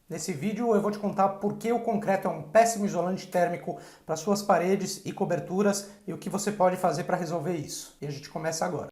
Nesse vídeo eu vou te contar por que o concreto é um péssimo isolante térmico para suas paredes e coberturas e o que você pode fazer para resolver isso. E a gente começa agora.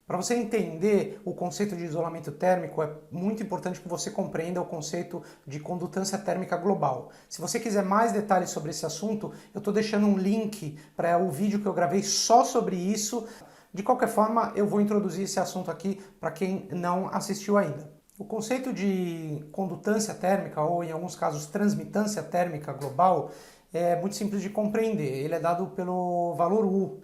Para você entender o conceito de isolamento térmico, é muito importante que você compreenda o conceito de condutância térmica global. Se você quiser mais detalhes sobre esse assunto, eu estou deixando um link para o vídeo que eu gravei só sobre isso. De qualquer forma, eu vou introduzir esse assunto aqui para quem não assistiu ainda. O conceito de condutância térmica, ou em alguns casos transmitância térmica global, é muito simples de compreender. Ele é dado pelo valor U,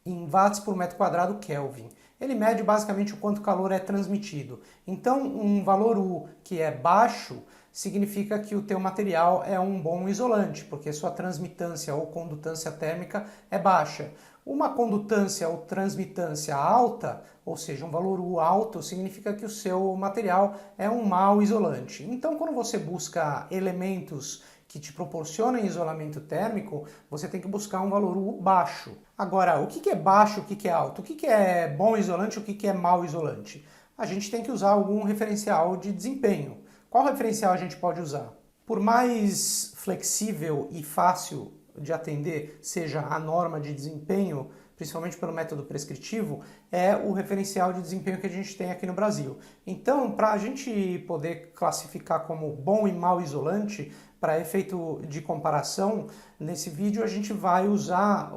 em watts por metro quadrado Kelvin. Ele mede basicamente o quanto calor é transmitido. Então, um valor U que é baixo significa que o teu material é um bom isolante, porque sua transmitância ou condutância térmica é baixa. Uma condutância ou transmitância alta, ou seja, um valor U alto, significa que o seu material é um mau isolante. Então, quando você busca elementos que te proporcionam isolamento térmico, você tem que buscar um valor U baixo. Agora, o que é baixo, o que é alto? O que é bom isolante, o que é mau isolante? A gente tem que usar algum referencial de desempenho. Qual referencial a gente pode usar? Por mais flexível e fácil de atender seja a norma de desempenho, principalmente pelo método prescritivo, é o referencial de desempenho que a gente tem aqui no Brasil. Então, para a gente poder classificar como bom e mau isolante, para efeito de comparação, nesse vídeo a gente vai usar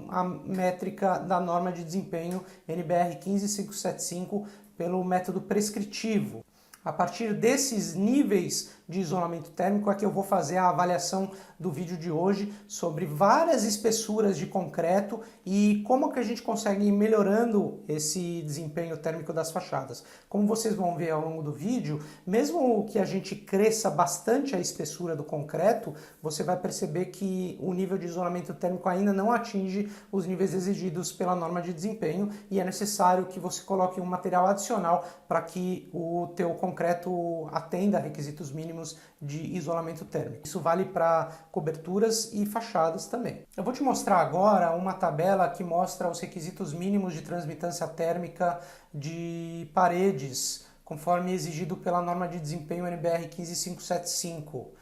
a métrica da norma de desempenho NBR 15575 pelo método prescritivo. A partir desses níveis de isolamento térmico é que eu vou fazer a avaliação do vídeo de hoje sobre várias espessuras de concreto e como que a gente consegue ir melhorando esse desempenho térmico das fachadas. Como vocês vão ver ao longo do vídeo, mesmo que a gente cresça bastante a espessura do concreto, você vai perceber que o nível de isolamento térmico ainda não atinge os níveis exigidos pela norma de desempenho e é necessário que você coloque um material adicional para que o teu concreto atenda a requisitos mínimos de isolamento térmico. Isso vale para coberturas e fachadas também. Eu vou te mostrar agora uma tabela que mostra os requisitos mínimos de transmitância térmica de paredes, conforme exigido pela norma de desempenho NBR 15575.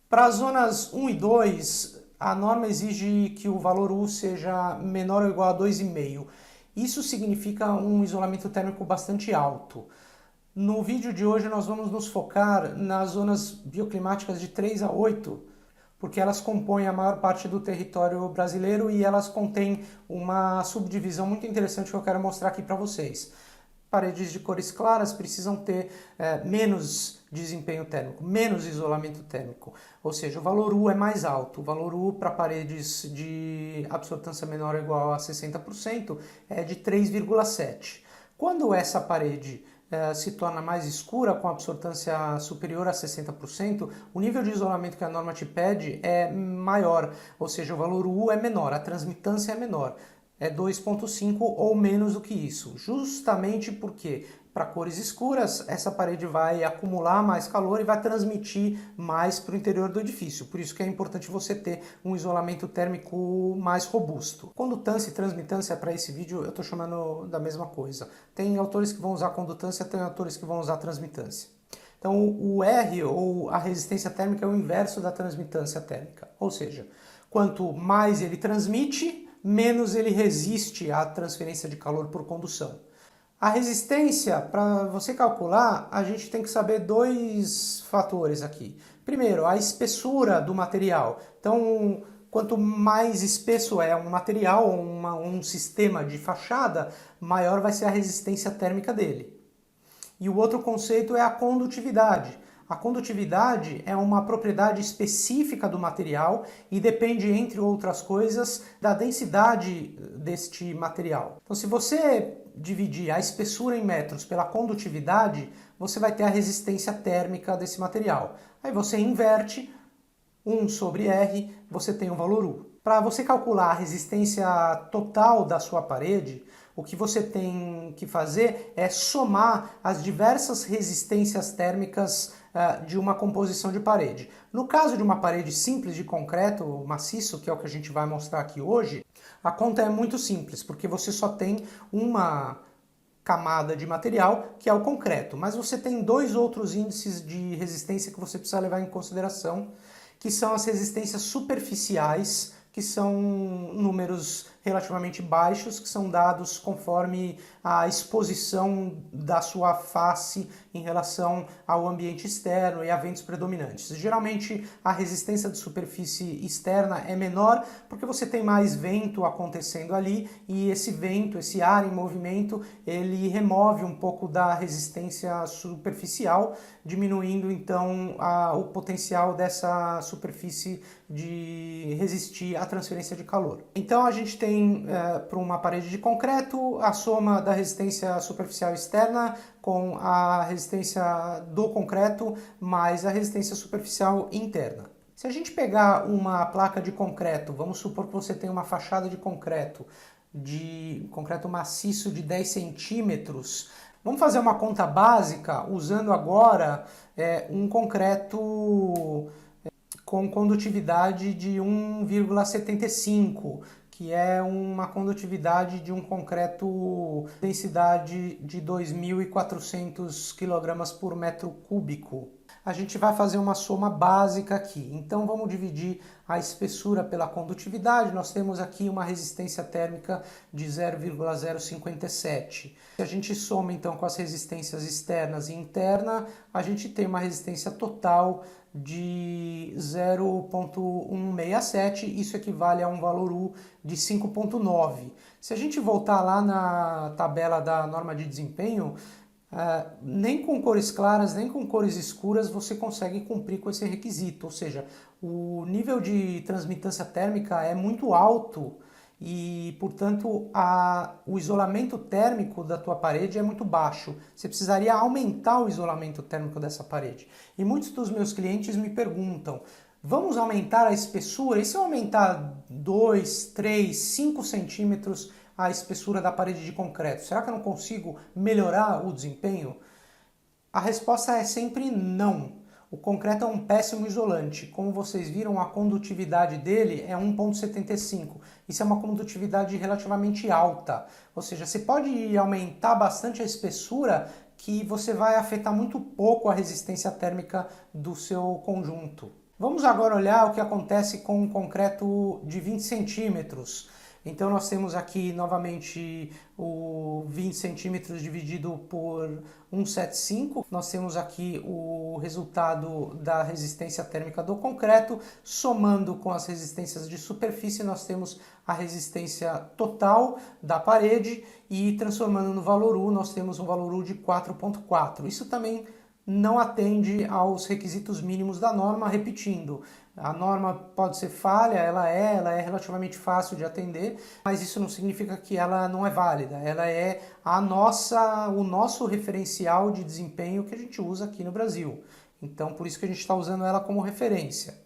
Para as zonas 1 e 2, a norma exige que o valor U seja menor ou igual a 2,5. Isso significa um isolamento térmico bastante alto. No vídeo de hoje nós vamos nos focar nas zonas bioclimáticas de 3 a 8, porque elas compõem a maior parte do território brasileiro e elas contêm uma subdivisão muito interessante que eu quero mostrar aqui para vocês. Paredes de cores claras precisam ter menos desempenho térmico, menos isolamento térmico, ou seja, o valor U é mais alto. O valor U para paredes de absortância menor ou igual a 60% é de 3,7. Quando essa parede se torna mais escura, com absortância superior a 60%, o nível de isolamento que a norma te pede é maior, ou seja, o valor U é menor, a transmitância é menor, é 2,5 ou menos do que isso, justamente porque para cores escuras essa parede vai acumular mais calor e vai transmitir mais para o interior do edifício, por isso que é importante você ter um isolamento térmico mais robusto. Condutância e transmitância para esse vídeo eu estou chamando da mesma coisa. Tem autores que vão usar condutância, tem autores que vão usar transmitância. Então o R, ou a resistência térmica, é o inverso da transmitância térmica, ou seja, quanto mais ele transmite, menos ele resiste à transferência de calor por condução. A resistência, para você calcular, a gente tem que saber dois fatores aqui. Primeiro, a espessura do material. Então, quanto mais espesso é um material, um sistema de fachada, maior vai ser a resistência térmica dele. E o outro conceito é a condutividade. A condutividade é uma propriedade específica do material e depende, entre outras coisas, da densidade deste material. Então, se você dividir a espessura em metros pela condutividade, você vai ter a resistência térmica desse material. Aí você inverte 1 sobre R, você tem o valor U. Para você calcular a resistência total da sua parede, O que você tem que fazer é somar as diversas resistências térmicas de uma composição de parede. No caso de uma parede simples de concreto maciço, que é o que a gente vai mostrar aqui hoje, a conta é muito simples, porque você só tem uma camada de material, que é o concreto, mas você tem dois outros índices de resistência que você precisa levar em consideração, que são as resistências superficiais, que são números relativamente baixos, que são dados conforme a exposição da sua face em relação ao ambiente externo e a ventos predominantes. Geralmente a resistência de superfície externa é menor porque você tem mais vento acontecendo ali e esse vento, esse ar em movimento, ele remove um pouco da resistência superficial, diminuindo então o potencial dessa superfície de resistir à transferência de calor. Então a gente tem para uma parede de concreto a soma da resistência superficial externa com a resistência do concreto mais a resistência superficial interna. Se a gente pegar uma placa de concreto, vamos supor que você tem uma fachada de concreto maciço de 10 centímetros, vamos fazer uma conta básica usando agora um concreto com condutividade de 1,75, que é uma condutividade de um concreto densidade de 2.400 kg por metro cúbico. A gente vai fazer uma soma básica aqui. Então vamos dividir a espessura pela condutividade. Nós temos aqui uma resistência térmica de 0,057. Se a gente soma então com as resistências externas e interna, a gente tem uma resistência total de 0,167, isso equivale a um valor U de 5,9. Se a gente voltar lá na tabela da norma de desempenho, nem com cores claras, nem com cores escuras você consegue cumprir com esse requisito, ou seja, o nível de transmitância térmica é muito alto e, portanto, o isolamento térmico da tua parede é muito baixo. Você precisaria aumentar o isolamento térmico dessa parede. E muitos dos meus clientes me perguntam, vamos aumentar a espessura? E se eu aumentar 2, 3, 5 centímetros a espessura da parede de concreto? Será que eu não consigo melhorar o desempenho? A resposta é sempre não. O concreto é um péssimo isolante. Como vocês viram, a condutividade dele é 1,75. Isso é uma condutividade relativamente alta. Ou seja, você pode aumentar bastante a espessura que você vai afetar muito pouco a resistência térmica do seu conjunto. Vamos agora olhar o que acontece com um concreto de 20 centímetros. Então nós temos aqui novamente o 20 centímetros dividido por 175. Nós temos aqui o resultado da resistência térmica do concreto. Somando com as resistências de superfície, nós temos a resistência total da parede e transformando no valor U, nós temos um valor U de 4,4. Isso também não atende aos requisitos mínimos da norma, repetindo. A norma pode ser falha, ela é relativamente fácil de atender, mas isso não significa que ela não é válida. Ela é o nosso referencial de desempenho que a gente usa aqui no Brasil. Então, por isso que a gente está usando ela como referência.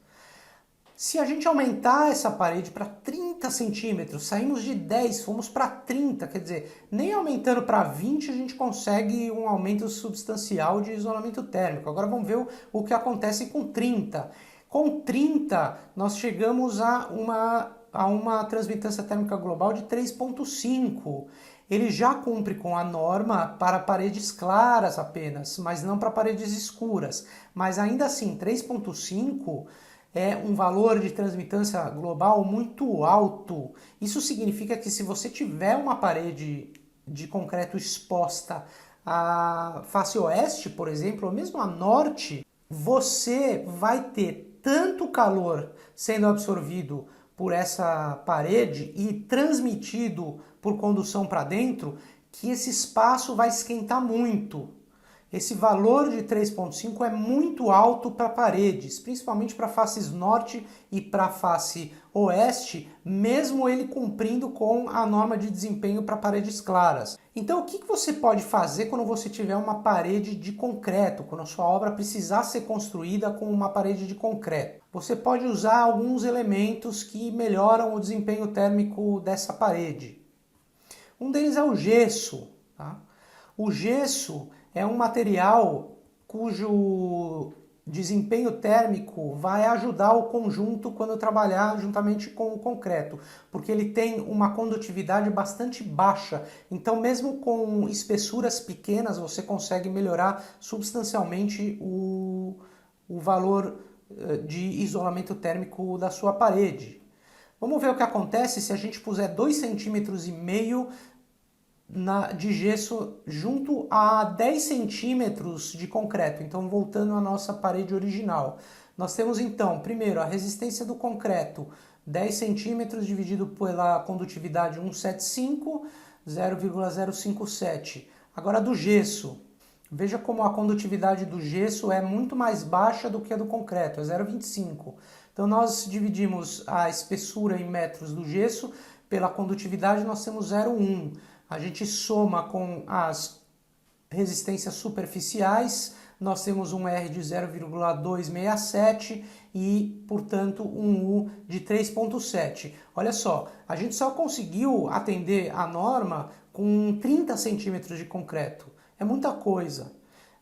Se a gente aumentar essa parede para 30 centímetros, saímos de 10, fomos para 30, quer dizer, nem aumentando para 20 a gente consegue um aumento substancial de isolamento térmico. Agora vamos ver o que acontece com 30. Com 30, nós chegamos a uma transmitância térmica global de 3,5. Ele já cumpre com a norma para paredes claras apenas, mas não para paredes escuras. Mas ainda assim, 3,5 é um valor de transmitância global muito alto. Isso significa que se você tiver uma parede de concreto exposta à face oeste, por exemplo, ou mesmo à norte, você vai ter tanto calor sendo absorvido por essa parede e transmitido por condução para dentro que esse espaço vai esquentar muito. Esse valor de 3,5 é muito alto para paredes, principalmente para faces norte e para face oeste, mesmo ele cumprindo com a norma de desempenho para paredes claras. Então, o que você pode fazer quando você tiver uma parede de concreto, quando a sua obra precisar ser construída com uma parede de concreto? Você pode usar alguns elementos que melhoram o desempenho térmico dessa parede. Um deles é o gesso. Tá? O gesso é um material cujo desempenho térmico vai ajudar o conjunto quando trabalhar juntamente com o concreto, porque ele tem uma condutividade bastante baixa, então mesmo com espessuras pequenas você consegue melhorar substancialmente o valor de isolamento térmico da sua parede. Vamos ver o que acontece se a gente puser 2,5 cm de gesso junto a 10 centímetros de concreto. Então, voltando à nossa parede original. Nós temos então, primeiro, a resistência do concreto, 10 centímetros dividido pela condutividade 175, 0,057. Agora do gesso. Veja como a condutividade do gesso é muito mais baixa do que a do concreto, é 0,25. Então nós dividimos a espessura em metros do gesso pela condutividade, nós temos 0,1. A gente soma com as resistências superficiais, nós temos um R de 0,267 e, portanto, um U de 3,7. Olha só, a gente só conseguiu atender a norma com 30 centímetros de concreto. É muita coisa.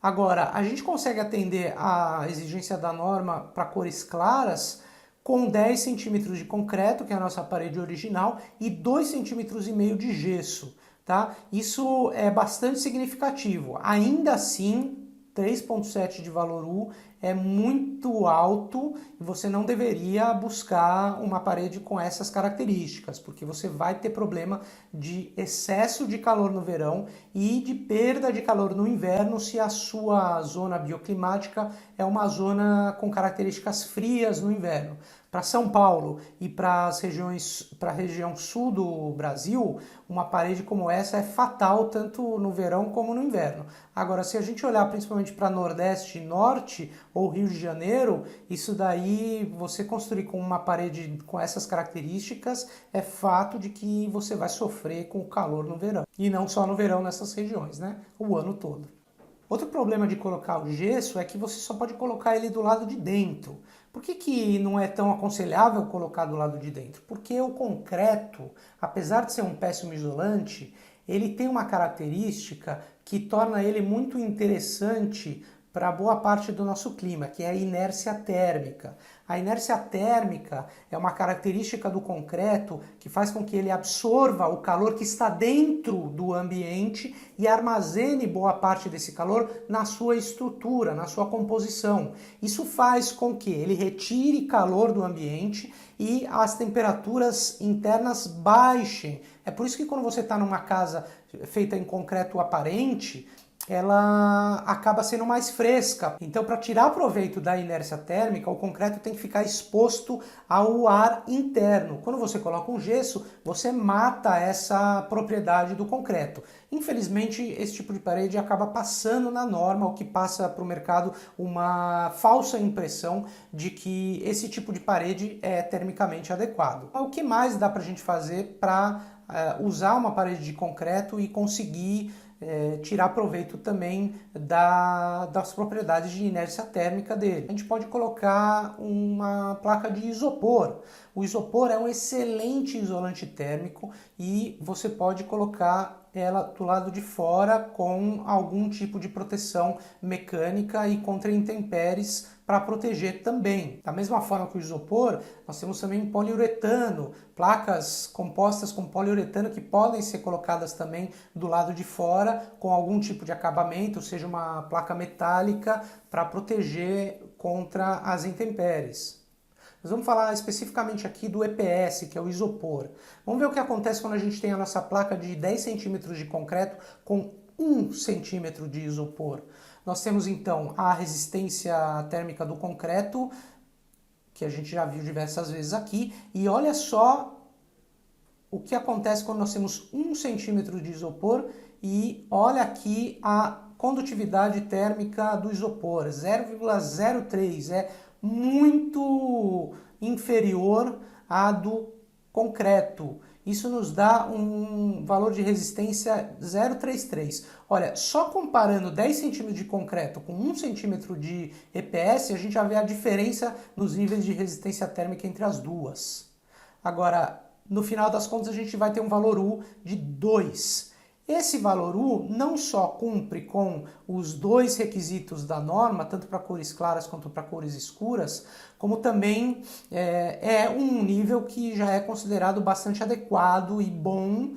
Agora, a gente consegue atender a exigência da norma para cores claras com 10 centímetros de concreto, que é a nossa parede original, e 2,5 centímetros de gesso. Tá? Isso é bastante significativo. Ainda assim, 3,7 de valor U é muito alto e você não deveria buscar uma parede com essas características, porque você vai ter problema de excesso de calor no verão e de perda de calor no inverno se a sua zona bioclimática é uma zona com características frias no inverno. Para São Paulo e para a região sul do Brasil, uma parede como essa é fatal tanto no verão como no inverno. Agora, se a gente olhar principalmente para Nordeste e Norte ou Rio de Janeiro, isso daí, você construir com uma parede com essas características, é fato de que você vai sofrer com o calor no verão. E não só no verão nessas regiões, né? O ano todo. Outro problema de colocar o gesso é que você só pode colocar ele do lado de dentro. Por que não é tão aconselhável colocar do lado de dentro? Porque o concreto, apesar de ser um péssimo isolante, ele tem uma característica que torna ele muito interessante para boa parte do nosso clima, que é a inércia térmica. A inércia térmica é uma característica do concreto que faz com que ele absorva o calor que está dentro do ambiente e armazene boa parte desse calor na sua estrutura, na sua composição. Isso faz com que ele retire calor do ambiente e as temperaturas internas baixem. É por isso que quando você está numa casa feita em concreto aparente, ela acaba sendo mais fresca. Então, para tirar proveito da inércia térmica, o concreto tem que ficar exposto ao ar interno. Quando você coloca um gesso, você mata essa propriedade do concreto. Infelizmente, esse tipo de parede acaba passando na norma, o que passa para o mercado uma falsa impressão de que esse tipo de parede é termicamente adequado. O que mais dá para a gente fazer para usar uma parede de concreto e conseguir tirar proveito também das propriedades de inércia térmica dele? A gente pode colocar uma placa de isopor. O isopor é um excelente isolante térmico e você pode colocar ela do lado de fora com algum tipo de proteção mecânica e contra intempéries para proteger também. Da mesma forma que o isopor, nós temos também poliuretano, placas compostas com poliuretano que podem ser colocadas também do lado de fora com algum tipo de acabamento, seja uma placa metálica, para proteger contra as intempéries. Nós vamos falar especificamente aqui do EPS, que é o isopor. Vamos ver o que acontece quando a gente tem a nossa placa de 10 centímetros de concreto com 1 centímetro de isopor. Nós temos então a resistência térmica do concreto, que a gente já viu diversas vezes aqui, e olha só o que acontece quando nós temos 1 centímetro de isopor e olha aqui a condutividade térmica do isopor, 0,03, é muito inferior à do concreto. Isso nos dá um valor de resistência 0,33. Olha, só comparando 10 centímetros de concreto com 1 centímetro de EPS, a gente já vê a diferença nos níveis de resistência térmica entre as duas. Agora, no final das contas a gente vai ter um valor U de 2. Esse valor U não só cumpre com os dois requisitos da norma, tanto para cores claras quanto para cores escuras, como também é um nível que já é considerado bastante adequado e bom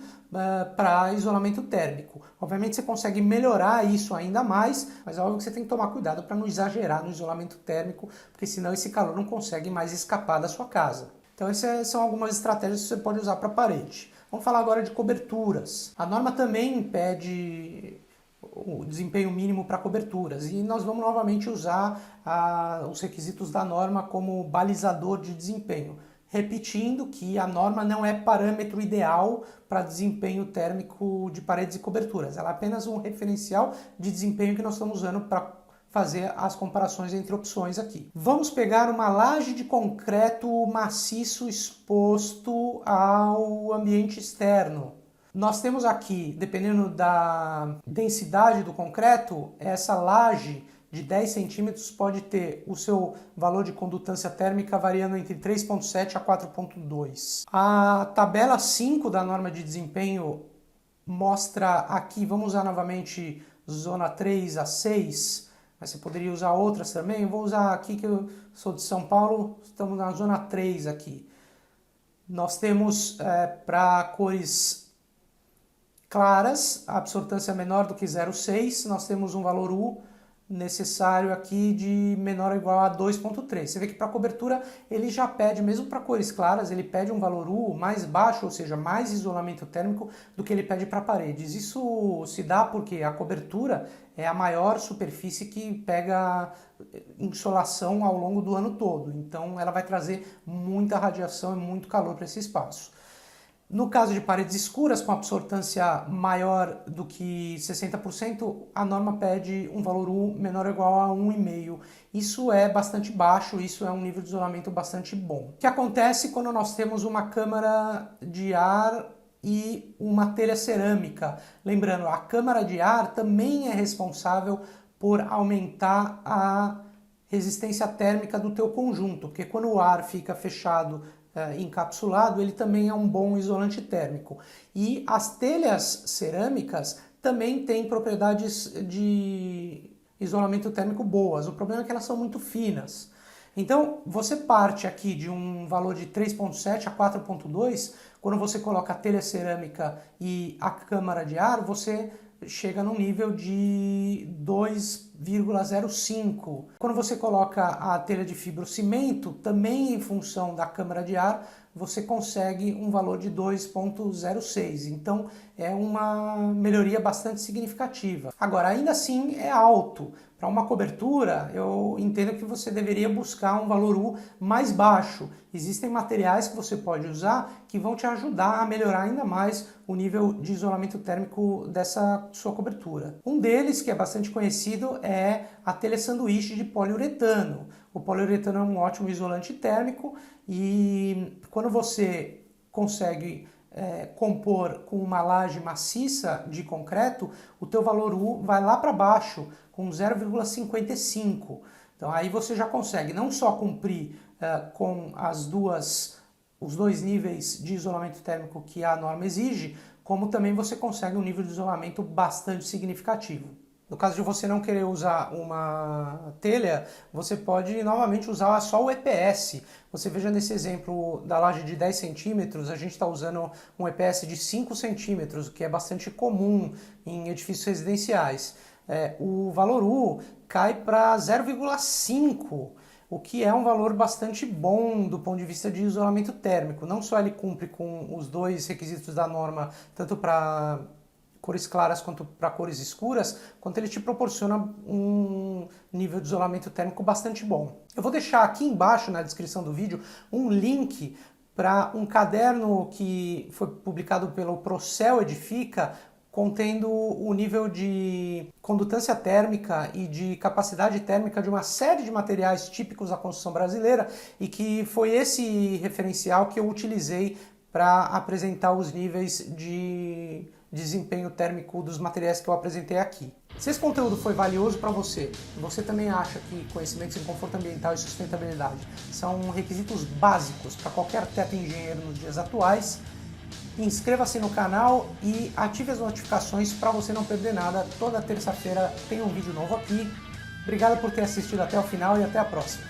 para isolamento térmico. Obviamente você consegue melhorar isso ainda mais, mas é óbvio que você tem que tomar cuidado para não exagerar no isolamento térmico, porque senão esse calor não consegue mais escapar da sua casa. Então essas são algumas estratégias que você pode usar para a parede. Vamos falar agora de coberturas. A norma também pede o desempenho mínimo para coberturas e nós vamos novamente usar os requisitos da norma como balizador de desempenho. Repetindo que a norma não é parâmetro ideal para desempenho térmico de paredes e coberturas. Ela é apenas um referencial de desempenho que nós estamos usando para fazer as comparações entre opções aqui. Vamos pegar uma laje de concreto maciço exposto ao ambiente externo. Nós temos aqui, dependendo da densidade do concreto, essa laje de 10 centímetros pode ter o seu valor de condutância térmica variando entre 3,7 a 4,2. A tabela 5 da norma de desempenho mostra aqui, vamos usar novamente zona 3 a 6, mas você poderia usar outras também. Eu vou usar aqui que eu sou de São Paulo, estamos na zona 3 aqui. Nós temos para cores claras, a absortância menor do que 0,6, nós temos um valor U necessário aqui de menor ou igual a 2,3. Você vê que para cobertura ele já pede, mesmo para cores claras, ele pede um valor U mais baixo, ou seja, mais isolamento térmico do que ele pede para paredes. Isso se dá porque a cobertura é a maior superfície que pega insolação ao longo do ano todo. Então ela vai trazer muita radiação e muito calor para esse espaço. No caso de paredes escuras com absortância maior do que 60%, a norma pede um valor U menor ou igual a 1,5. Isso é bastante baixo, isso é um nível de isolamento bastante bom. O que acontece quando nós temos uma câmara de ar e uma telha cerâmica? Lembrando, a câmara de ar também é responsável por aumentar a resistência térmica do teu conjunto, porque quando o ar fica fechado encapsulado, ele também é um bom isolante térmico. E as telhas cerâmicas também têm propriedades de isolamento térmico boas. O problema é que elas são muito finas. Então, você parte aqui de um valor de 3,7 a 4,2, quando você coloca a telha cerâmica e a câmara de ar, você chega num nível de 2,05. Quando você coloca a telha de fibrocimento, também em função da câmara de ar, você consegue um valor de 2,06. Então é uma melhoria bastante significativa. Agora, ainda assim é alto. Para uma cobertura, eu entendo que você deveria buscar um valor U mais baixo. Existem materiais que você pode usar que vão te ajudar a melhorar ainda mais o nível de isolamento térmico dessa sua cobertura. Um deles, que é bastante conhecido, é a telha sanduíche de poliuretano. O poliuretano é um ótimo isolante térmico e quando você consegue compor com uma laje maciça de concreto, o teu valor U vai lá para baixo, com 0,55. Então aí você já consegue não só cumprir com os dois níveis de isolamento térmico que a norma exige, como também você consegue um nível de isolamento bastante significativo. No caso de você não querer usar uma telha, você pode novamente usar só o EPS. Você veja nesse exemplo da laje de 10 centímetros, a gente está usando um EPS de 5 centímetros, o que é bastante comum em edifícios residenciais. O valor U cai para 0,5, o que é um valor bastante bom do ponto de vista de isolamento térmico. Não só ele cumpre com os dois requisitos da norma, tanto para cores claras quanto para cores escuras, quanto ele te proporciona um nível de isolamento térmico bastante bom. Eu vou deixar aqui embaixo na descrição do vídeo um link para um caderno que foi publicado pelo Procel Edifica, contendo o nível de condutância térmica e de capacidade térmica de uma série de materiais típicos da construção brasileira e que foi esse referencial que eu utilizei para apresentar os níveis de desempenho térmico dos materiais que eu apresentei aqui. Se esse conteúdo foi valioso para você, e você também acha que conhecimentos em conforto ambiental e sustentabilidade são requisitos básicos para qualquer arquiteto e engenheiro nos dias atuais, inscreva-se no canal e ative as notificações para você não perder nada. Toda terça-feira tem um vídeo novo aqui. Obrigado por ter assistido até o final e até a próxima.